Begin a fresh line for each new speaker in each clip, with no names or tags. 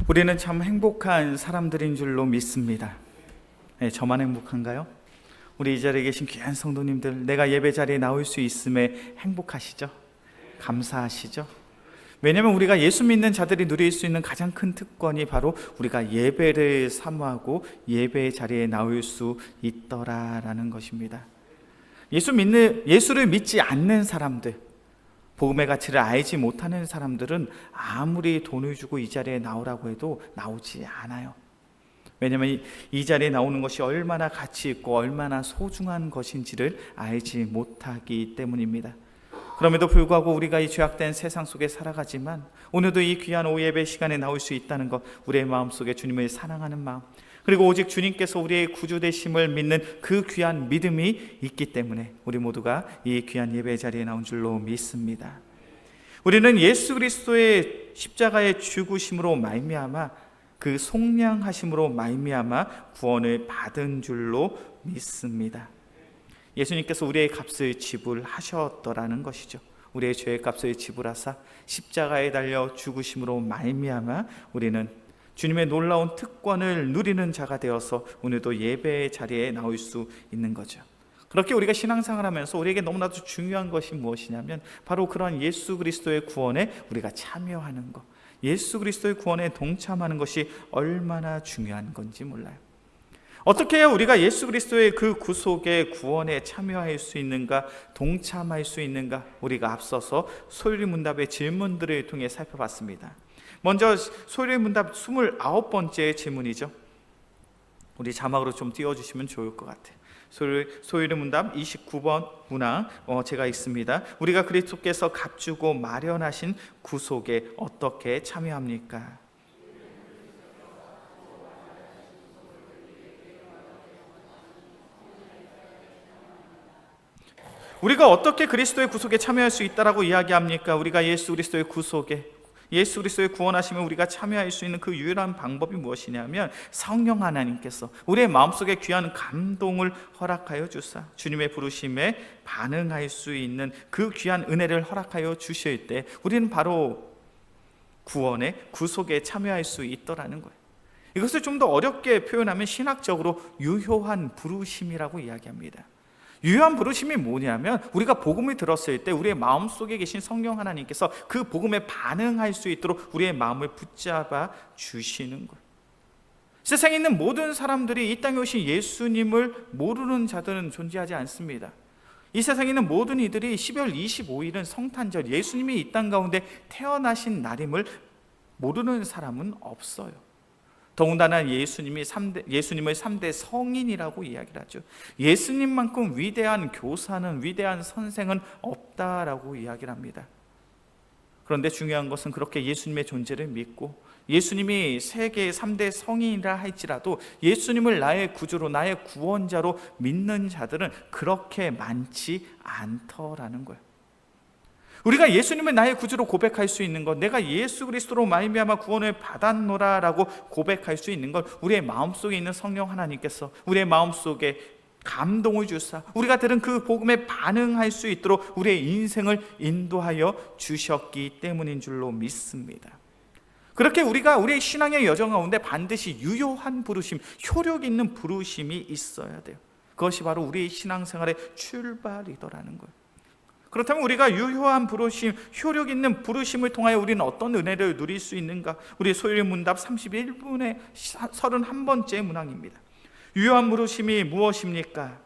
우리는 참 행복한 사람들인 줄로 믿습니다. 네, 저만 행복한가요? 우리 이 자리에 계신 귀한 성도님들, 내가 예배 자리에 나올 수 있음에 행복하시죠? 감사하시죠? 왜냐하면 우리가 예수 믿는 자들이 누릴 수 있는 가장 큰 특권이 바로 우리가 예배를 사모하고 예배의 자리에 나올 수 있더라라는 것입니다. 예수를 믿지 않는 사람들, 복음의 가치를 알지 못하는 사람들은 아무리 돈을 주고 이 자리에 나오라고 해도 나오지 않아요. 왜냐하면 이 자리에 나오는 것이 얼마나 가치 있고 얼마나 소중한 것인지를 알지 못하기 때문입니다. 그럼에도 불구하고 우리가 이 죄악된 세상 속에 살아가지만 오늘도 이 귀한 오예배 시간에 나올 수 있다는 것, 우리의 마음속에 주님을 사랑하는 마음, 그리고 오직 주님께서 우리의 구주 되심을 믿는 그 귀한 믿음이 있기 때문에 우리 모두가 이 귀한 예배 자리에 나온 줄로 믿습니다. 우리는 예수 그리스도의 십자가의 죽으심으로 말미암아 그 속량하심으로 말미암아 구원을 받은 줄로 믿습니다. 예수님께서 우리의 값을 지불하셨더라는 것이죠. 우리의 죄의 값을 지불하사 십자가에 달려 죽으심으로 말미암아 우리는 주님의 놀라운 특권을 누리는 자가 되어서 오늘도 예배의 자리에 나올 수 있는 거죠. 그렇게 우리가 신앙생활을 하면서 우리에게 너무나도 중요한 것이 무엇이냐면 바로 그런 예수 그리스도의 구원에 우리가 참여하는 것, 예수 그리스도의 구원에 동참하는 것이 얼마나 중요한 건지 몰라요. 어떻게 해야 우리가 예수 그리스도의 그 구속의 구원에 참여할 수 있는가, 동참할 수 있는가, 우리가 앞서서 소율문답의 질문들을 통해 살펴봤습니다. 먼저 소율문답 29번째 질문이죠. 우리 자막으로 좀 띄워주시면 좋을 것 같아요. 소율문답 29번 문항 제가 읽습니다. 우리가 그리스도께서 값주고 마련하신 구속에 어떻게 참여합니까? 우리가 어떻게 그리스도의 구속에 참여할 수 있다라고 이야기합니까? 우리가 예수 그리스도의 구속에, 예수 그리스도의 구원하심에 우리가 참여할 수 있는 그 유일한 방법이 무엇이냐면 성령 하나님께서 우리의 마음속에 귀한 감동을 허락하여 주사 주님의 부르심에 반응할 수 있는 그 귀한 은혜를 허락하여 주실 때 우리는 바로 구원의 구속에 참여할 수 있더라는 거예요. 이것을 좀 더 어렵게 표현하면 신학적으로 유효한 부르심이라고 이야기합니다. 유효한 부르심이 뭐냐면 우리가 복음을 들었을 때 우리의 마음속에 계신 성령 하나님께서 그 복음에 반응할 수 있도록 우리의 마음을 붙잡아 주시는 거예요. 세상에 있는 모든 사람들이 이 땅에 오신 예수님을 모르는 자들은 존재하지 않습니다. 이 세상에 있는 모든 이들이 12월 25일은 성탄절, 예수님이 이 땅 가운데 태어나신 날임을 모르는 사람은 없어요. 더군다나 예수님을 3대 성인이라고 이야기를 하죠. 예수님만큼 위대한 교사는, 위대한 선생은 없다라고 이야기를 합니다. 그런데 중요한 것은 그렇게 예수님의 존재를 믿고 예수님이 세계의 3대 성인이라 할지라도 예수님을 나의 구주로, 나의 구원자로 믿는 자들은 그렇게 많지 않더라는 거예요. 우리가 예수님을 나의 구주로 고백할 수 있는 것, 내가 예수 그리스도로 말미암아 구원을 받았노라라고 고백할 수 있는 것, 우리의 마음속에 있는 성령 하나님께서 우리의 마음속에 감동을 주사 우리가 들은 그 복음에 반응할 수 있도록 우리의 인생을 인도하여 주셨기 때문인 줄로 믿습니다. 그렇게 우리가 우리의 신앙의 여정 가운데 반드시 유효한 부르심, 효력 있는 부르심이 있어야 돼요. 그것이 바로 우리의 신앙생활의 출발이더라는 거예요. 그렇다면 우리가 유효한 부르심, 효력 있는 부르심을 통하여 우리는 어떤 은혜를 누릴 수 있는가? 우리 소율문답 31분의 31번째 문항입니다. 유효한 부르심이 무엇입니까?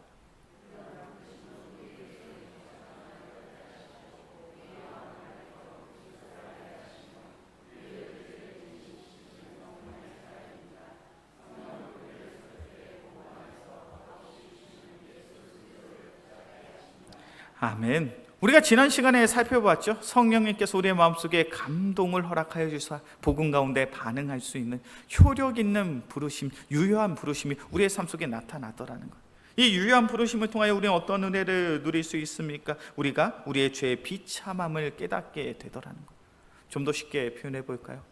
아멘. 우리가 지난 시간에 살펴봤죠. 성령님께서 우리의 마음속에 감동을 허락하여 주사 복음 가운데 반응할 수 있는 효력 있는 부르심, 유효한 부르심이 우리의 삶 속에 나타나더라는 것. 이 유효한 부르심을 통하여 우리는 어떤 은혜를 누릴 수 있습니까? 우리가 우리의 죄의 비참함을 깨닫게 되더라는 것. 좀 더 쉽게 표현해 볼까요?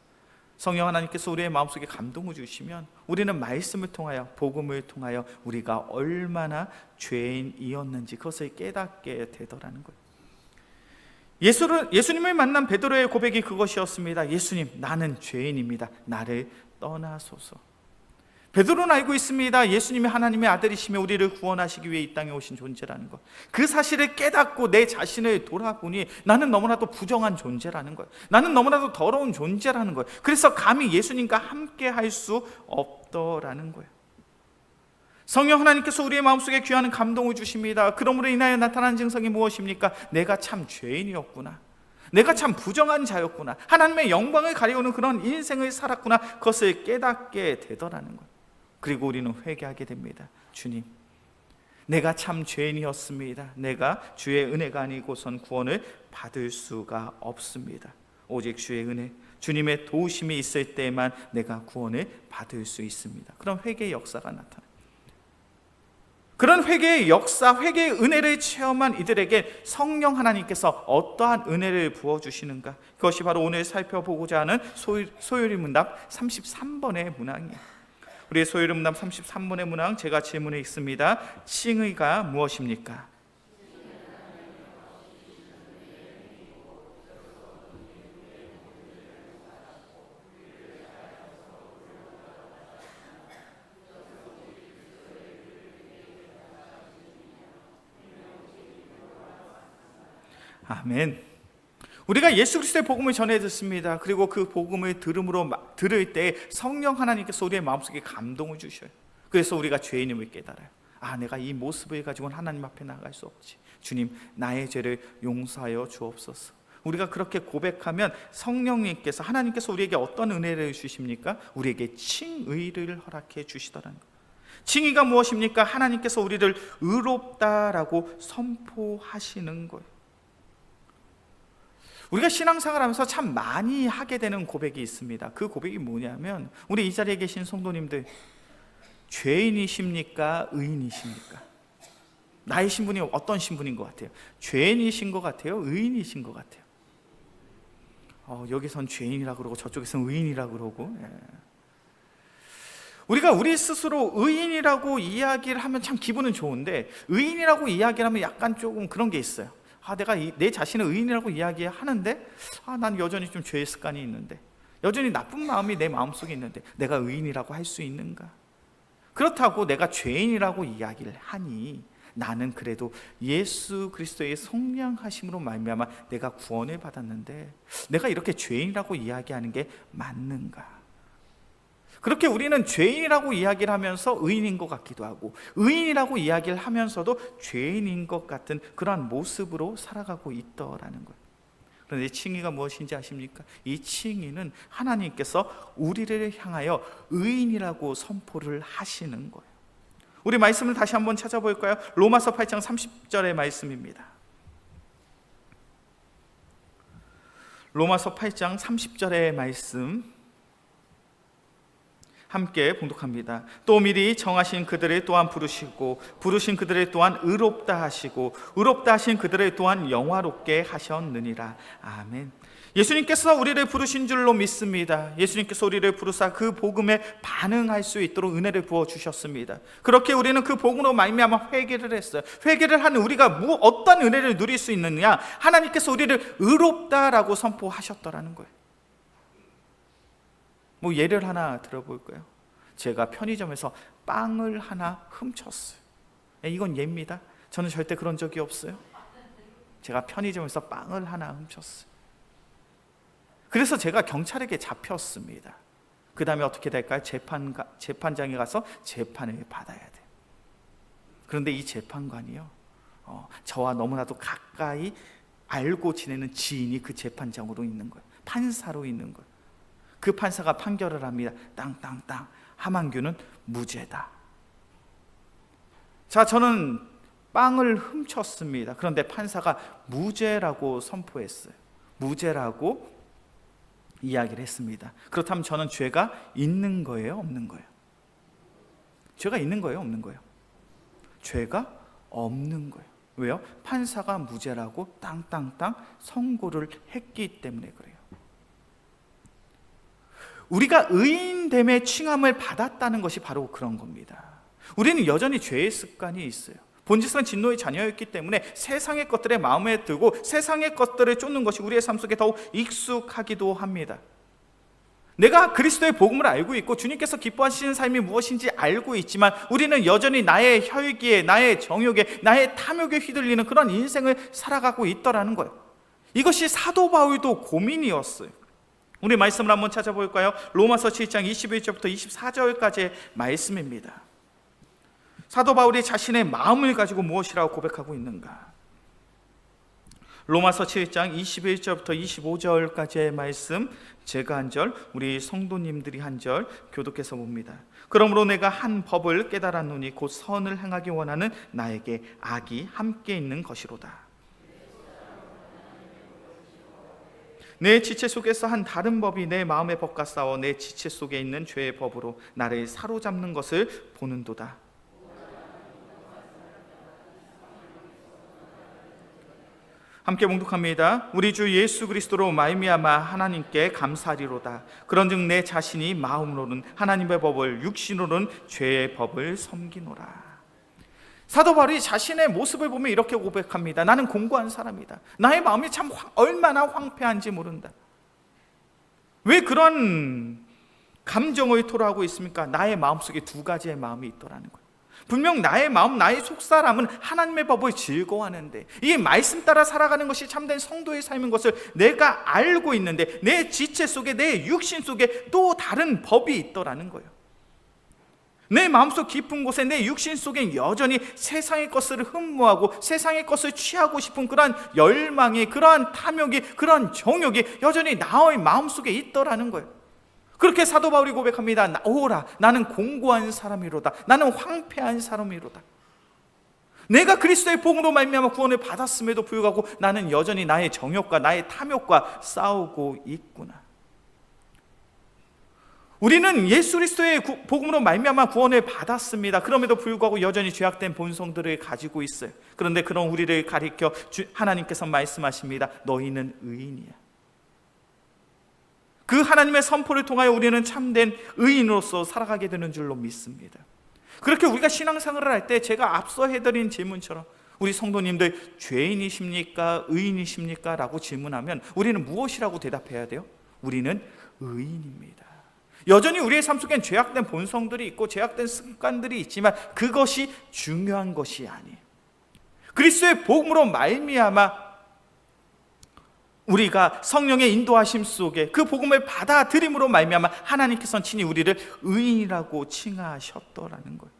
성령 하나님께서 우리의 마음속에 감동을 주시면 우리는 말씀을 통하여, 복음을 통하여 우리가 얼마나 죄인이었는지 그것을 깨닫게 되더라는 거예요. 예수님을 만난 베드로의 고백이 그것이었습니다. 예수님, 나는 죄인입니다. 나를 떠나소서. 베드로는 알고 있습니다. 예수님이 하나님의 아들이시며 우리를 구원하시기 위해 이 땅에 오신 존재라는 것. 그 사실을 깨닫고 내 자신을 돌아보니 나는 너무나도 부정한 존재라는 거예요. 나는 너무나도 더러운 존재라는 거예요. 그래서 감히 예수님과 함께 할 수 없더라는 거예요. 성령 하나님께서 우리의 마음속에 귀한 감동을 주십니다. 그러므로 인하여 나타난 증상이 무엇입니까? 내가 참 죄인이었구나. 내가 참 부정한 자였구나. 하나님의 영광을 가려오는 그런 인생을 살았구나. 그것을 깨닫게 되더라는 거예요. 그리고 우리는 회개하게 됩니다. 주님, 내가 참 죄인이었습니다. 내가 주의 은혜가 아니고선 구원을 받을 수가 없습니다. 오직 주의 은혜, 주님의 도우심이 있을 때만 내가 구원을 받을 수 있습니다. 그런 회개의 역사가 나타납니다. 그런 회개의 역사, 회개의 은혜를 체험한 이들에게 성령 하나님께서 어떠한 은혜를 부어주시는가? 그것이 바로 오늘 살펴보고자 하는 소요리 문답 33번의 문항이에요. 우리의 소요리 문답 33번의 문항, 제가 질문해 있습니다. 칭의가 무엇입니까? 아멘. 우리가 예수 그리스도의 복음을 전해 듣습니다. 그리고 그 복음을 들을 때 성령 하나님께서 우리의 마음속에 감동을 주셔요. 그래서 우리가 죄인임을 깨달아요. 아, 내가 이 모습을 가지고는 하나님 앞에 나갈 수 없지. 주님, 나의 죄를 용서하여 주옵소서. 우리가 그렇게 고백하면 성령님께서, 하나님께서 우리에게 어떤 은혜를 주십니까? 우리에게 칭의를 허락해 주시더라는 거예요. 칭의가 무엇입니까? 하나님께서 우리를 의롭다라고 선포하시는 거예요. 우리가 신앙생활하면서 참 많이 하게 되는 고백이 있습니다. 그 고백이 뭐냐면, 우리 이 자리에 계신 성도님들, 죄인이십니까? 의인이십니까? 나의 신분이 어떤 신분인 것 같아요? 죄인이신 것 같아요? 의인이신 것 같아요? 여기선 죄인이라고 그러고 저쪽에선 의인이라고 그러고. 우리가 우리 스스로 의인이라고 이야기를 하면 참 기분은 좋은데, 의인이라고 이야기를 하면 약간 조금 그런 게 있어요. 내가 내 자신을 의인이라고 이야기하는데 난 여전히 좀 죄의 습관이 있는데, 여전히 나쁜 마음이 내 마음속에 있는데 내가 의인이라고 할 수 있는가? 그렇다고 내가 죄인이라고 이야기를 하니 나는 그래도 예수 그리스도의 성량하심으로 말미암아 내가 구원을 받았는데 내가 이렇게 죄인이라고 이야기하는 게 맞는가? 그렇게 우리는 죄인이라고 이야기를 하면서 의인인 것 같기도 하고, 의인이라고 이야기를 하면서도 죄인인 것 같은 그러한 모습으로 살아가고 있더라는 거예요. 그런데 칭의가 무엇인지 아십니까? 이 칭의는 하나님께서 우리를 향하여 의인이라고 선포를 하시는 거예요. 우리 말씀을 다시 한번 찾아볼까요? 로마서 8장 30절의 말씀입니다. 로마서 8장 30절의 말씀 함께 봉독합니다. 또 미리 정하신 그들을 또한 부르시고 부르신 그들을 또한 의롭다 하시고 의롭다 하신 그들을 또한 영화롭게 하셨느니라. 아멘. 예수님께서 우리를 부르신 줄로 믿습니다. 예수님께서 우리를 부르사 그 복음에 반응할 수 있도록 은혜를 부어주셨습니다. 그렇게 우리는 그 복음으로 말미암아 회개를 했어요. 회개를 하는 우리가 어떤 은혜를 누릴 수 있느냐? 하나님께서 우리를 의롭다라고 선포하셨더라는 거예요. 예를 하나 들어볼까요? 제가 편의점에서 빵을 하나 훔쳤어요. 이건 예입니다. 저는 절대 그런 적이 없어요. 제가 편의점에서 빵을 하나 훔쳤어요. 그래서 제가 경찰에게 잡혔습니다. 그 다음에 어떻게 될까요? 재판장에 가서 재판을 받아야 돼요. 그런데 이 재판관이요, 저와 너무나도 가까이 알고 지내는 지인이 그 재판장으로 있는 거예요. 판사로 있는 거예요. 그 판사가 판결을 합니다. 땅땅땅, 하만규는 무죄다. 자, 저는 빵을 훔쳤습니다. 그런데 판사가 무죄라고 선포했어요. 무죄라고 이야기를 했습니다. 그렇다면 저는 죄가 있는 거예요? 없는 거예요? 죄가 있는 거예요? 없는 거예요? 죄가 없는 거예요. 왜요? 판사가 무죄라고 땅땅땅 선고를 했기 때문에 그래요. 우리가 의인됨의 칭함을 받았다는 것이 바로 그런 겁니다. 우리는 여전히 죄의 습관이 있어요. 본질상 진노의 자녀였기 때문에 세상의 것들에 마음에 들고 세상의 것들을 쫓는 것이 우리의 삶 속에 더욱 익숙하기도 합니다. 내가 그리스도의 복음을 알고 있고 주님께서 기뻐하시는 삶이 무엇인지 알고 있지만 우리는 여전히 나의 혈기에, 나의 정욕에, 나의 탐욕에 휘둘리는 그런 인생을 살아가고 있더라는 거예요. 이것이 사도 바울도 고민이었어요. 우리 말씀을 한번 찾아볼까요? 로마서 7장 21절부터 24절까지의 말씀입니다. 사도 바울이 자신의 마음을 가지고 무엇이라고 고백하고 있는가? 로마서 7장 21절부터 25절까지의 말씀, 제가 한 절, 우리 성도님들이 한 절 교독해서 봅니다. 그러므로 내가 한 법을 깨달았노니 곧 선을 행하기 원하는 나에게 악이 함께 있는 것이로다. 내 지체 속에서 한 다른 법이 내 마음의 법과 싸워 내 지체 속에 있는 죄의 법으로 나를 사로잡는 것을 보는도다. 함께 봉독합니다. 우리 주 예수 그리스도로 말미암아 하나님께 감사하리로다. 그런즉 내 자신이 마음으로는 하나님의 법을, 육신으로는 죄의 법을 섬기노라. 사도 바울이 자신의 모습을 보면 이렇게 고백합니다. 나는 공고한 사람이다. 나의 마음이 참 얼마나 황폐한지 모른다. 왜 그런 감정을 토로하고 있습니까? 나의 마음속에 두 가지의 마음이 있더라는 거예요. 분명 나의 마음, 나의 속사람은 하나님의 법을 즐거워하는데 이 말씀 따라 살아가는 것이 참된 성도의 삶인 것을 내가 알고 있는데 내 지체 속에, 내 육신 속에 또 다른 법이 있더라는 거예요. 내 마음속 깊은 곳에, 내 육신 속에 여전히 세상의 것을 흠모하고 세상의 것을 취하고 싶은 그러한 열망이, 그러한 탐욕이, 그러한 정욕이 여전히 나의 마음속에 있더라는 거예요. 그렇게 사도 바울이 고백합니다. 오라, 나는 공고한 사람이로다. 나는 황폐한 사람이로다. 내가 그리스도의 복음으로 말미암아 구원을 받았음에도 불구하고 나는 여전히 나의 정욕과 나의 탐욕과 싸우고 있구나. 우리는 예수 그리스도의 복음으로 말미암아 구원을 받았습니다. 그럼에도 불구하고 여전히 죄악된 본성들을 가지고 있어요. 그런데 그런 우리를 가리켜 하나님께서 말씀하십니다. 너희는 의인이야. 그 하나님의 선포를 통하여 우리는 참된 의인으로서 살아가게 되는 줄로 믿습니다. 그렇게 우리가 신앙생활을 할 때 제가 앞서 해드린 질문처럼 우리 성도님들 죄인이십니까? 의인이십니까? 라고 질문하면 우리는 무엇이라고 대답해야 돼요? 우리는 의인입니다. 여전히 우리의 삶 속엔 죄악된 본성들이 있고 죄악된 습관들이 있지만 그것이 중요한 것이 아니에요. 그리스도의 복음으로 말미암아 우리가 성령의 인도하심 속에 그 복음을 받아들임으로 말미암아 하나님께서는 친히 우리를 의인이라고 칭하셨더라는 거예요.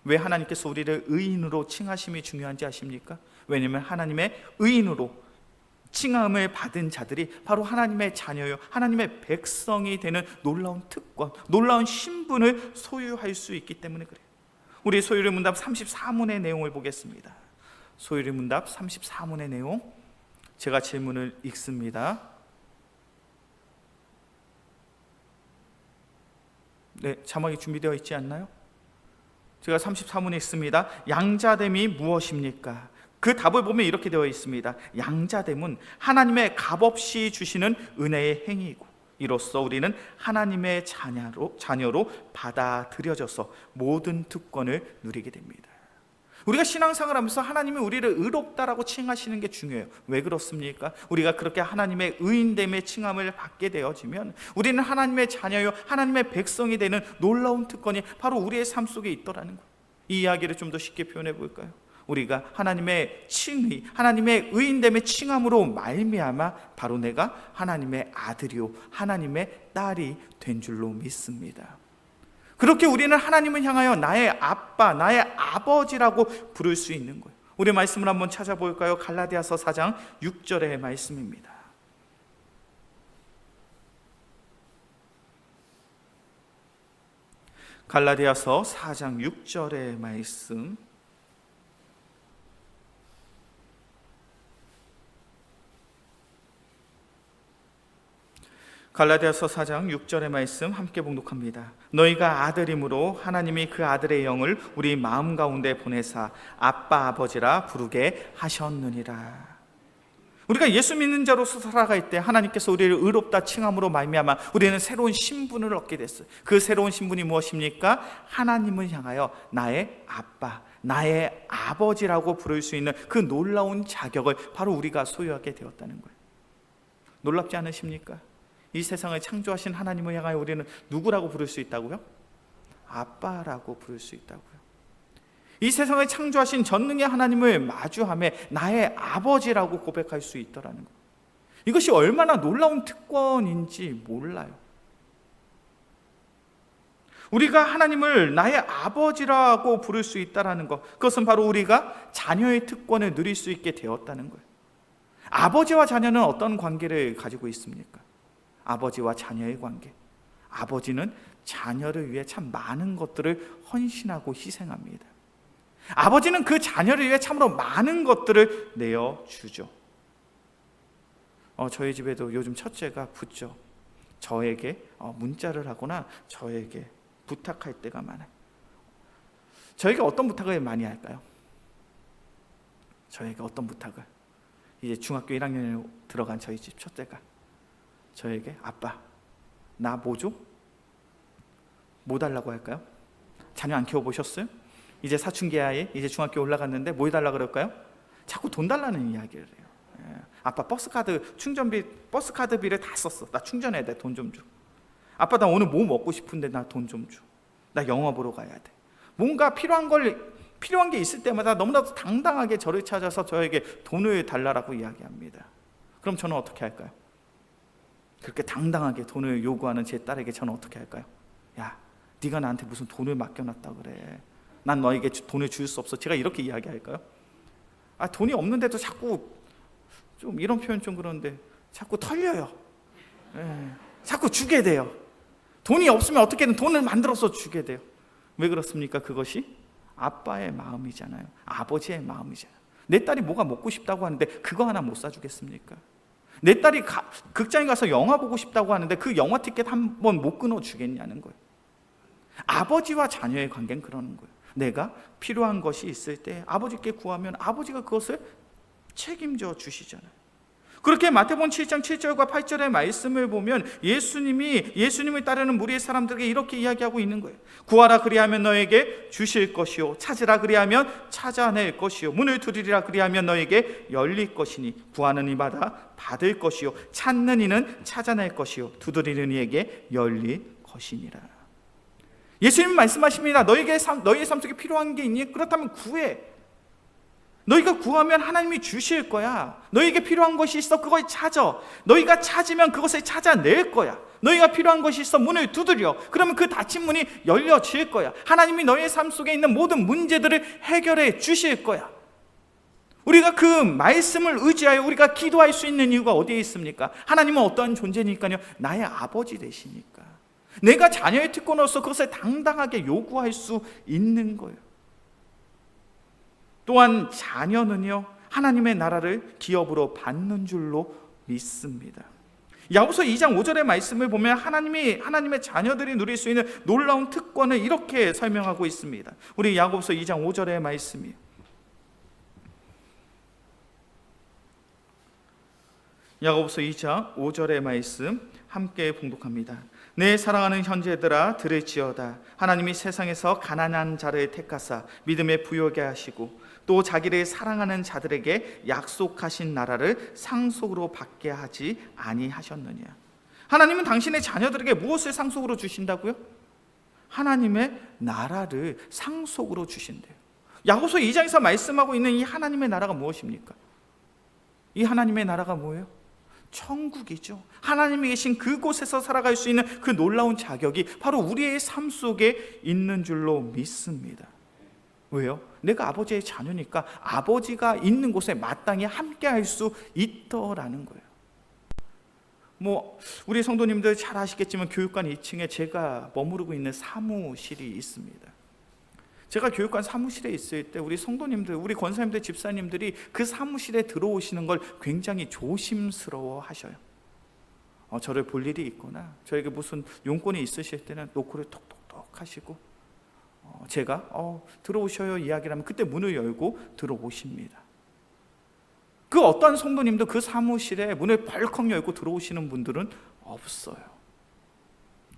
왜 하나님께서 우리를 의인으로 칭하심이 중요한지 아십니까? 왜냐하면 하나님의 의인으로 칭함을 받은 자들이 바로 하나님의 자녀요, 하나님의 백성이 되는 놀라운 특권, 놀라운 신분을 소유할 수 있기 때문에 그래요. 우리 소유리 문답 34문의 내용을 보겠습니다. 소유리 문답 34문의 내용, 제가 질문을 읽습니다. 네, 자막이 준비되어 있지 않나요? 제가 34문에 있습니다. 양자됨이 무엇입니까? 그 답을 보면 이렇게 되어 있습니다. 양자됨은 하나님의 값없이 주시는 은혜의 행위이고 이로써 우리는 하나님의 자녀로 받아들여져서 모든 특권을 누리게 됩니다. 우리가 신앙생활을 하면서 하나님이 우리를 의롭다라고 칭하시는 게 중요해요. 왜 그렇습니까? 우리가 그렇게 하나님의 의인됨의 칭함을 받게 되어지면 우리는 하나님의 자녀요, 하나님의 백성이 되는 놀라운 특권이 바로 우리의 삶 속에 있더라는 거예요. 이 이야기를 좀 더 쉽게 표현해 볼까요? 우리가 하나님의 칭의, 하나님의 의인됨의 칭함으로 말미암아 바로 내가 하나님의 아들이요, 하나님의 딸이 된 줄로 믿습니다. 그렇게 우리는 하나님을 향하여 나의 아빠, 나의 아버지라고 부를 수 있는 거예요. 우리 말씀을 한번 찾아볼까요? 갈라디아서 4장 6절의 말씀입니다. 갈라디아서 4장 6절의 말씀, 갈라디아서 4장 6절의 말씀 함께 봉독합니다. 너희가 아들이므로 하나님이 그 아들의 영을 우리 마음 가운데 보내사 아빠 아버지라 부르게 하셨느니라. 우리가 예수 믿는 자로서 살아갈 때 하나님께서 우리를 의롭다 칭함으로 말미암아 우리는 새로운 신분을 얻게 됐어요. 그 새로운 신분이 무엇입니까? 하나님을 향하여 나의 아빠, 나의 아버지라고 부를 수 있는 그 놀라운 자격을 바로 우리가 소유하게 되었다는 거예요. 놀랍지 않으십니까? 이 세상을 창조하신 하나님을 향하여 우리는 누구라고 부를 수 있다고요? 아빠라고 부를 수 있다고요. 이 세상을 창조하신 전능의 하나님을 마주하며 나의 아버지라고 고백할 수 있더라는 것. 이것이 얼마나 놀라운 특권인지 몰라요. 우리가 하나님을 나의 아버지라고 부를 수 있다는 것, 그것은 바로 우리가 자녀의 특권을 누릴 수 있게 되었다는 거예요. 아버지와 자녀는 어떤 관계를 가지고 있습니까? 아버지와 자녀의 관계. 아버지는 자녀를 위해 참 많은 것들을 헌신하고 희생합니다. 아버지는 그 자녀를 위해 참으로 많은 것들을 내어주죠. 저희 집에도 요즘 첫째가 붙죠. 저에게 문자를 하거나 저에게 부탁할 때가 많아요. 저에게 어떤 부탁을 많이 할까요? 저에게 어떤 부탁을? 이제 중학교 1학년에 들어간 저희 집 첫째가 저에게 아빠, 나 뭐 줘? 뭐 달라고 할까요? 자녀 안 키워보셨어요? 이제 사춘기 아이, 이제 중학교 올라갔는데 뭐 해달라 그럴까요? 자꾸 돈 달라는 이야기를 해요. 아빠 버스카드 충전비, 버스카드비를 다 썼어. 나 충전해야 돼. 돈 좀 줘. 아빠 나 오늘 뭐 먹고 싶은데 나 돈 좀 줘. 나 영화 보러 가야 돼. 뭔가 필요한 게 있을 때마다 너무나도 당당하게 저를 찾아서 저에게 돈을 달라고 이야기합니다. 그럼 저는 어떻게 할까요? 그렇게 당당하게 돈을 요구하는 제 딸에게 저는 어떻게 할까요? 야, 네가 나한테 무슨 돈을 맡겨놨다 그래. 난 너에게 돈을 줄 수 없어. 제가 이렇게 이야기할까요? 돈이 없는데도 자꾸 좀 이런 표현 좀 그런데 자꾸 털려요. 자꾸 주게 돼요. 돈이 없으면 어떻게든 돈을 만들어서 주게 돼요. 왜 그렇습니까? 그것이 아빠의 마음이잖아요. 아버지의 마음이잖아요. 내 딸이 뭐가 먹고 싶다고 하는데 그거 하나 못 사주겠습니까? 내 딸이 극장에 가서 영화 보고 싶다고 하는데 그 영화 티켓 한 번 못 끊어주겠냐는 거예요. 아버지와 자녀의 관계는 그러는 거예요. 내가 필요한 것이 있을 때 아버지께 구하면 아버지가 그것을 책임져 주시잖아요. 그렇게 마태복음 7장 7절과 8절의 말씀을 보면 예수님을 따르는 무리의 사람들에게 이렇게 이야기하고 있는 거예요. 구하라 그리하면 너에게 주실 것이요, 찾으라 그리하면 찾아낼 것이요, 문을 두드리라 그리하면 너에게 열릴 것이니 구하는 이마다 받을 것이요, 찾는 이는 찾아낼 것이요, 두드리는 이에게 열릴 것이니라. 예수님 말씀하십니다. 너희의 삶 속에 필요한 게 있니? 그렇다면 구해. 너희가 구하면 하나님이 주실 거야. 너희에게 필요한 것이 있어, 그걸 찾아. 너희가 찾으면 그것을 찾아낼 거야. 너희가 필요한 것이 있어, 문을 두드려. 그러면 그 닫힌 문이 열려질 거야. 하나님이 너희의 삶 속에 있는 모든 문제들을 해결해 주실 거야. 우리가 그 말씀을 의지하여 우리가 기도할 수 있는 이유가 어디에 있습니까? 하나님은 어떠한 존재니까요? 나의 아버지 되시니까. 내가 자녀의 특권으로서 그것을 당당하게 요구할 수 있는 거예요. 또한 자녀는요, 하나님의 나라를 기업으로 받는 줄로 믿습니다. 야고보서 2장 5절의 말씀을 보면 하나님의 자녀들이 누릴 수 있는 놀라운 특권을 이렇게 설명하고 있습니다. 우리 야고보서 2장 5절의 말씀이에요. 야고보서 2장 5절의 말씀 함께 봉독합니다. 내 사랑하는 형제들아 들을지어다. 하나님이 세상에서 가난한 자를 택하사 믿음에 부요하게 하시고 또 자기를 사랑하는 자들에게 약속하신 나라를 상속으로 받게 하지 아니하셨느냐. 하나님은 당신의 자녀들에게 무엇을 상속으로 주신다고요? 하나님의 나라를 상속으로 주신대요. 야고보서 2장에서 말씀하고 있는 이 하나님의 나라가 무엇입니까? 이 하나님의 나라가 뭐예요? 천국이죠. 하나님이 계신 그곳에서 살아갈 수 있는 그 놀라운 자격이 바로 우리의 삶 속에 있는 줄로 믿습니다. 왜요? 내가 아버지의 자녀니까 아버지가 있는 곳에 마땅히 함께 할 수 있더라는 거예요. 우리 성도님들 잘 아시겠지만 교육관 2층에 제가 머무르고 있는 사무실이 있습니다. 제가 교육관 사무실에 있을 때 우리 성도님들, 우리 권사님들, 집사님들이 그 사무실에 들어오시는 걸 굉장히 조심스러워 하셔요. 저를 볼 일이 있거나 저에게 무슨 용건이 있으실 때는 노크를 톡톡톡 하시고 제가 들어오셔요 이야기를 하면 그때 문을 열고 들어오십니다. 그 어떠한 성도님도 그 사무실에 문을 벌컥 열고 들어오시는 분들은 없어요.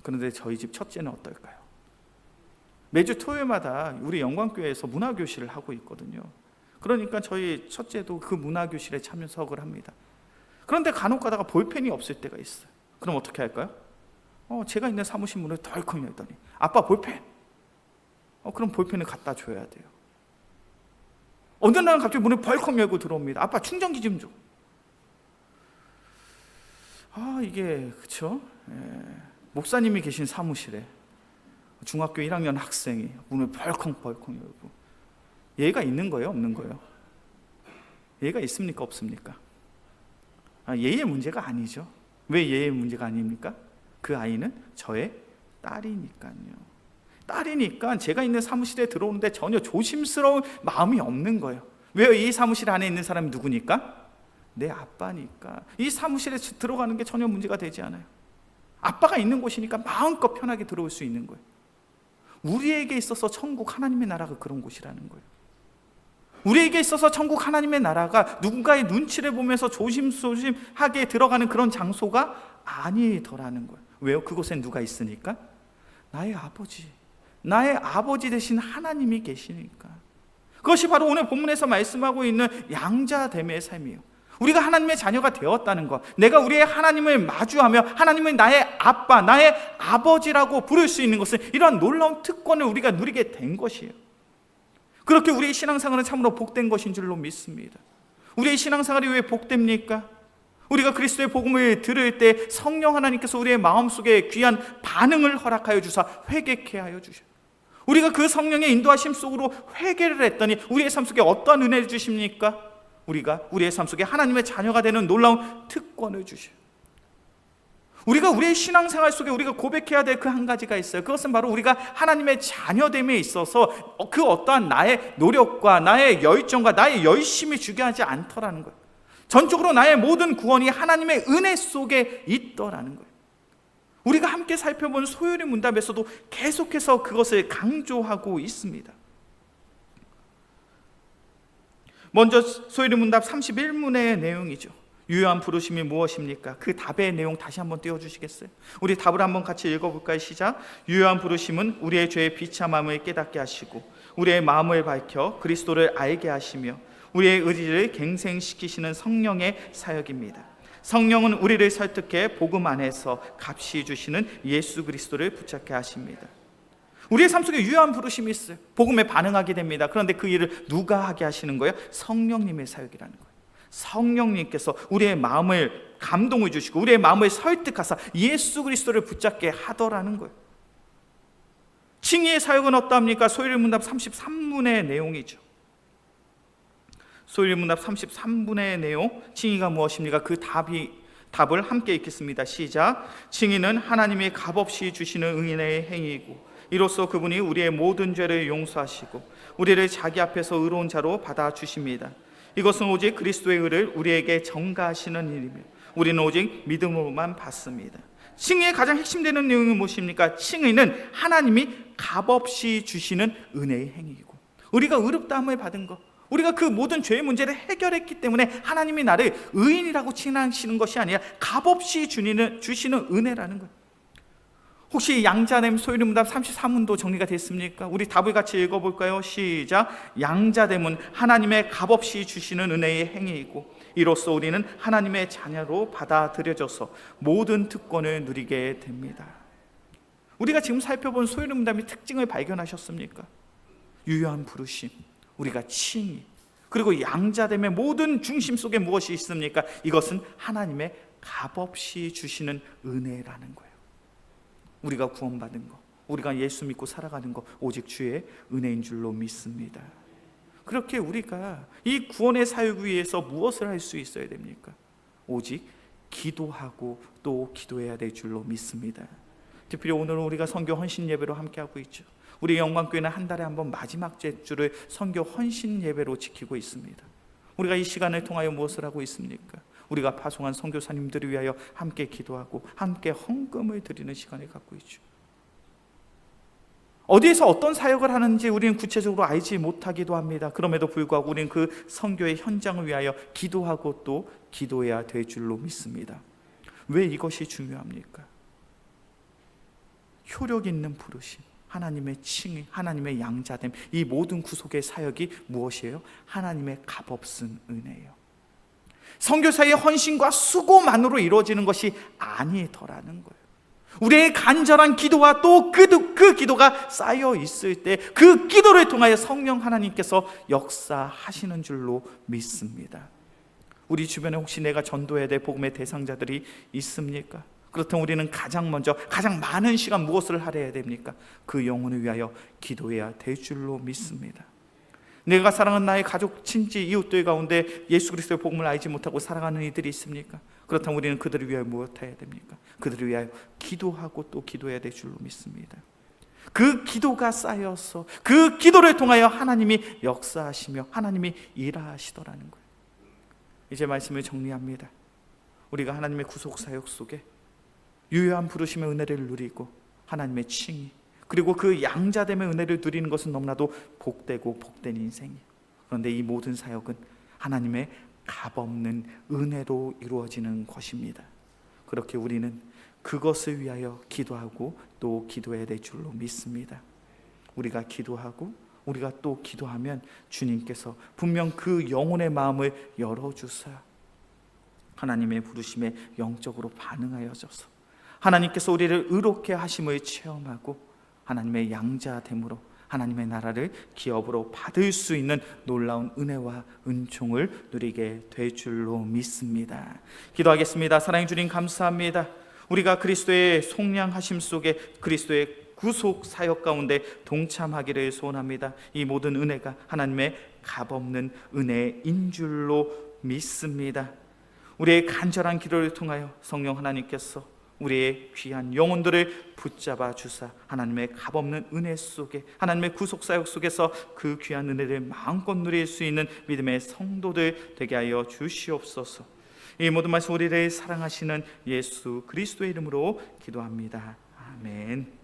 그런데 저희 집 첫째는 어떨까요? 매주 토요일마다 우리 영광교회에서 문화교실을 하고 있거든요. 그러니까 저희 첫째도 그 문화교실에 참석을 합니다. 그런데 간혹 가다가 볼펜이 없을 때가 있어요. 그럼 어떻게 할까요? 제가 있는 사무실 문을 덜컥 열더니 아빠 볼펜! 그럼 볼펜을 갖다 줘야 돼요. 어느 날은 갑자기 문을 벌컥 열고 들어옵니다. 아빠 충전기 좀 줘. 이게 그쵸? 목사님이 계신 사무실에 중학교 1학년 학생이 문을 벌컥 열고, 예의가 있는 거예요, 없는 거예요? 예의가 있습니까, 없습니까? 예의의 문제가 아니죠. 왜 예의의 문제가 아닙니까? 그 아이는 저의 딸이니까요. 딸이니까 제가 있는 사무실에 들어오는데 전혀 조심스러운 마음이 없는 거예요. 왜요? 이 사무실 안에 있는 사람이 누구니까? 내 아빠니까. 이 사무실에 들어가는 게 전혀 문제가 되지 않아요. 아빠가 있는 곳이니까 마음껏 편하게 들어올 수 있는 거예요. 우리에게 있어서 천국, 하나님의 나라가 그런 곳이라는 거예요. 우리에게 있어서 천국, 하나님의 나라가 누군가의 눈치를 보면서 조심조심하게 들어가는 그런 장소가 아니더라는 거예요. 왜요? 그곳엔 누가 있으니까? 나의 아버지 되신 하나님이 계시니까. 그것이 바로 오늘 본문에서 말씀하고 있는 양자됨의 삶이에요. 우리가 하나님의 자녀가 되었다는 것, 내가 우리의 하나님을 마주하며 하나님을 나의 아빠, 나의 아버지라고 부를 수 있는 것은 이러한 놀라운 특권을 우리가 누리게 된 것이에요. 그렇게 우리의 신앙생활은 참으로 복된 것인 줄로 믿습니다. 우리의 신앙생활이 왜 복됩니까? 우리가 그리스도의 복음을 들을 때 성령 하나님께서 우리의 마음속에 귀한 반응을 허락하여 주사 회개케 하여 주셔요. 우리가 그 성령의 인도하심 속으로 회개를 했더니 우리의 삶 속에 어떠한 은혜를 주십니까? 우리가 우리의 삶 속에 하나님의 자녀가 되는 놀라운 특권을 주셔요. 우리가 우리의 신앙생활 속에 우리가 고백해야 될 그 한 가지가 있어요. 그것은 바로 우리가 하나님의 자녀됨에 있어서 그 어떠한 나의 노력과 나의 열정과 나의 열심이 중요하지 않더라는 거예요. 전적으로 나의 모든 구원이 하나님의 은혜 속에 있더라는 거예요. 우리가 함께 살펴본 소요리 문답에서도 계속해서 그것을 강조하고 있습니다. 먼저 소요리 문답 31문의 내용이죠. 유효한 부르심이 무엇입니까? 그 답의 내용 다시 한번 띄워주시겠어요? 우리 답을 한번 같이 읽어볼까요? 시작. 유효한 부르심은 우리의 죄의 비참함을 깨닫게 하시고 우리의 마음을 밝혀 그리스도를 알게 하시며 우리의 의지를 갱생시키시는 성령의 사역입니다. 성령은 우리를 설득해 복음 안에서 값이 주시는 예수 그리스도를 붙잡게 하십니다. 우리의 삶 속에 유효한 부르심이 있어요. 복음에 반응하게 됩니다. 그런데 그 일을 누가 하게 하시는 거예요? 성령님의 사역이라는 거예요. 성령님께서 우리의 마음을 감동을 주시고 우리의 마음을 설득하사 예수 그리스도를 붙잡게 하더라는 거예요. 칭의의 사역은 어떠합니까? 소요리 문답 33문의 내용이죠. 소요리 문답 33문의 내용, 칭의가 무엇입니까? 그 답을 함께 읽겠습니다. 시작. 칭의는 하나님이 값없이 주시는 은혜의 행위이고 이로써 그분이 우리의 모든 죄를 용서하시고 우리를 자기 앞에서 의로운 자로 받아주십니다. 이것은 오직 그리스도의 의를 우리에게 전가하시는 일이며 우리는 오직 믿음으로만 받습니다. 칭의의 가장 핵심되는 내용은 무엇입니까? 칭의는 하나님이 값없이 주시는 은혜의 행위이고 우리가 의롭다함을 받은 것, 우리가 그 모든 죄의 문제를 해결했기 때문에 하나님이 나를 의인이라고 칭하시는 것이 아니라 값없이 주시는 은혜라는 거예요. 혹시 양자됨 소요리 문답 33문도 정리가 됐습니까? 우리 답을 같이 읽어볼까요? 시작. 양자됨은 하나님의 값없이 주시는 은혜의 행위이고 이로써 우리는 하나님의 자녀로 받아들여져서 모든 특권을 누리게 됩니다. 우리가 지금 살펴본 소요리 문답의 특징을 발견하셨습니까? 유효한 부르심, 우리가 칭의, 그리고 양자됨의 모든 중심 속에 무엇이 있습니까? 이것은 하나님의 값없이 주시는 은혜라는 거예요. 우리가 구원받은 것, 우리가 예수 믿고 살아가는 것 오직 주의 은혜인 줄로 믿습니다. 그렇게 우리가 이 구원의 사역 위에서 무엇을 할 수 있어야 됩니까? 오직 기도하고 또 기도해야 될 줄로 믿습니다. 특별히 오늘은 우리가 선교 헌신 예배로 함께하고 있죠. 우리 영광교회는 한 달에 한 번 마지막 제주를 선교 헌신 예배로 지키고 있습니다. 우리가 이 시간을 통하여 무엇을 하고 있습니까? 우리가 파송한 선교사님들을 위하여 함께 기도하고 함께 헌금을 드리는 시간을 갖고 있죠. 어디에서 어떤 사역을 하는지 우리는 구체적으로 알지 못하기도 합니다. 그럼에도 불구하고 우리는 그 선교의 현장을 위하여 기도하고 또 기도해야 될 줄로 믿습니다. 왜 이것이 중요합니까? 효력 있는 부르심, 하나님의 칭의, 하나님의 양자됨, 이 모든 구속의 사역이 무엇이에요? 하나님의 값없은 은혜예요. 선교사의 헌신과 수고만으로 이루어지는 것이 아니더라는 거예요. 우리의 간절한 기도와 또 그 기도가 쌓여 있을 때 그 기도를 통하여 성령 하나님께서 역사하시는 줄로 믿습니다. 우리 주변에 혹시 내가 전도해야 될 복음의 대상자들이 있습니까? 그렇다면 우리는 가장 먼저 가장 많은 시간 무엇을 할애해야 됩니까? 그 영혼을 위하여 기도해야 될 줄로 믿습니다. 내가 사랑하는 나의 가족, 친지, 이웃들 가운데 예수 그리스도의 복음을 알지 못하고 살아가는 이들이 있습니까? 그렇다면 우리는 그들을 위하여 무엇 해야 됩니까? 그들을 위하여 기도하고 또 기도해야 될 줄로 믿습니다. 그 기도가 쌓여서 그 기도를 통하여 하나님이 역사하시며 하나님이 일하시더라는 거예요. 이제 말씀을 정리합니다. 우리가 하나님의 구속사역 속에 유효한 부르심의 은혜를 누리고 하나님의 칭의 그리고 그 양자됨의 은혜를 누리는 것은 너무나도 복되고 복된 인생이에요. 그런데 이 모든 사역은 하나님의 값없는 은혜로 이루어지는 것입니다. 그렇게 우리는 그것을 위하여 기도하고 또 기도해야 될 줄로 믿습니다. 우리가 기도하고 우리가 또 기도하면 주님께서 분명 그 영혼의 마음을 열어주사 하나님의 부르심에 영적으로 반응하여져서 하나님께서 우리를 의롭게 하심을 체험하고 하나님의 양자됨으로 하나님의 나라를 기업으로 받을 수 있는 놀라운 은혜와 은총을 누리게 될 줄로 믿습니다. 기도하겠습니다. 사랑해 주님 감사합니다. 우리가 그리스도의 속량하심 속에 그리스도의 구속 사역 가운데 동참하기를 소원합니다. 이 모든 은혜가 하나님의 값없는 은혜인 줄로 믿습니다. 우리의 간절한 기도를 통하여 성령 하나님께서 우리의 귀한 영혼들을 붙잡아 주사 하나님의 값없는 은혜 속에 하나님의 구속사역 속에서 그 귀한 은혜를 마음껏 누릴 수 있는 믿음의 성도들 되게 하여 주시옵소서. 이 모든 말씀 우리를 사랑하시는 예수 그리스도의 이름으로 기도합니다. 아멘.